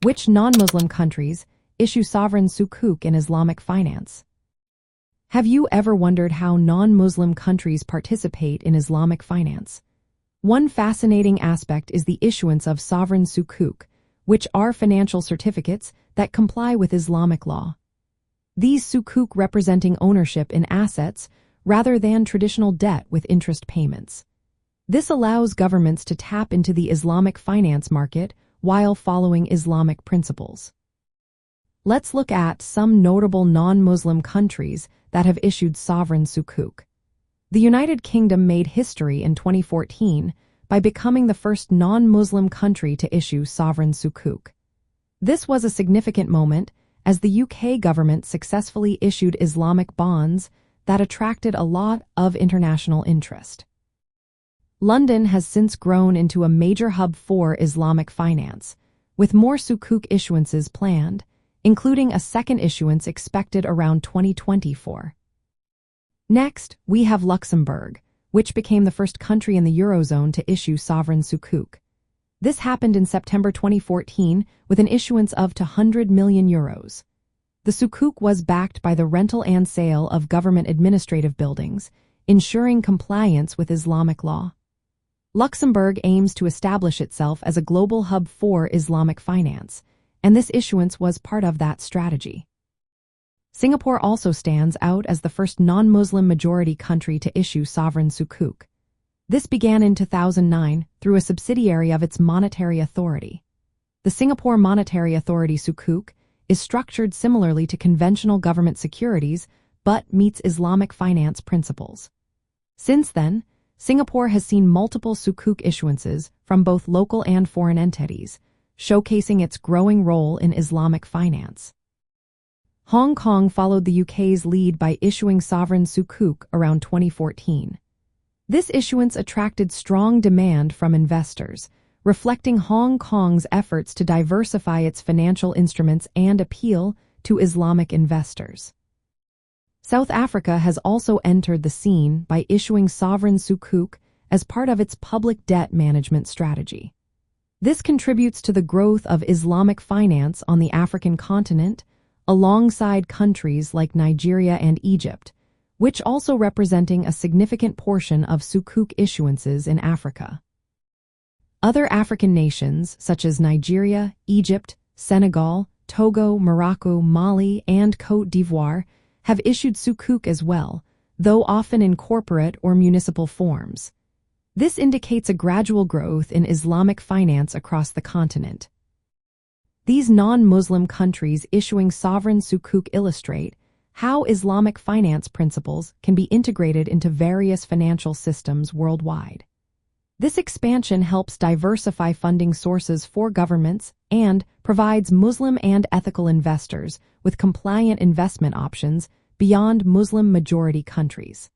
Which non-Muslim countries issue sovereign sukuk in Islamic finance? Have you ever wondered how non-Muslim countries participate in Islamic finance? One fascinating aspect is the issuance of sovereign sukuk, which are financial certificates that comply with Islamic law. These sukuk representing ownership in assets rather than traditional debt with interest payments. This allows governments to tap into the Islamic finance market while following Islamic principles. Let's look at some notable non-Muslim countries that have issued sovereign sukuk. The United Kingdom made history in 2014 by becoming the first non-Muslim country to issue sovereign sukuk. This was a significant moment as the UK government successfully issued Islamic bonds that attracted a lot of international interest. London has since grown into a major hub for Islamic finance, with more sukuk issuances planned, including a second issuance expected around 2024. Next, we have Luxembourg, which became the first country in the Eurozone to issue sovereign sukuk. This happened in September 2014 with an issuance of €200 million. The sukuk was backed by the rental and sale of government administrative buildings, ensuring compliance with Islamic law. Luxembourg aims to establish itself as a global hub for Islamic finance, and this issuance was part of that strategy. Singapore also stands out as the first non-Muslim majority country to issue sovereign sukuk. This began in 2009 through a subsidiary of its monetary authority. The Singapore Monetary Authority Sukuk is structured similarly to conventional government securities but meets Islamic finance principles. Since then, Singapore has seen multiple sukuk issuances from both local and foreign entities, showcasing its growing role in Islamic finance. Hong Kong followed the UK's lead by issuing sovereign sukuk around 2014. This issuance attracted strong demand from investors, reflecting Hong Kong's efforts to diversify its financial instruments and appeal to Islamic investors. South Africa has also entered the scene by issuing sovereign sukuk as part of its public debt management strategy. This contributes to the growth of Islamic finance on the African continent, alongside countries like Nigeria and Egypt, which also representing a significant portion of sukuk issuances in Africa. Other African nations, such as Nigeria, Egypt, Senegal, Togo, Morocco, Mali, and Côte d'Ivoire, have issued sukuk as well, though often in corporate or municipal forms. This indicates a gradual growth in Islamic finance across the continent. These non-Muslim countries issuing sovereign sukuk illustrate how Islamic finance principles can be integrated into various financial systems worldwide. This expansion helps diversify funding sources for governments and provides Muslim and ethical investors with compliant investment options beyond Muslim-majority countries.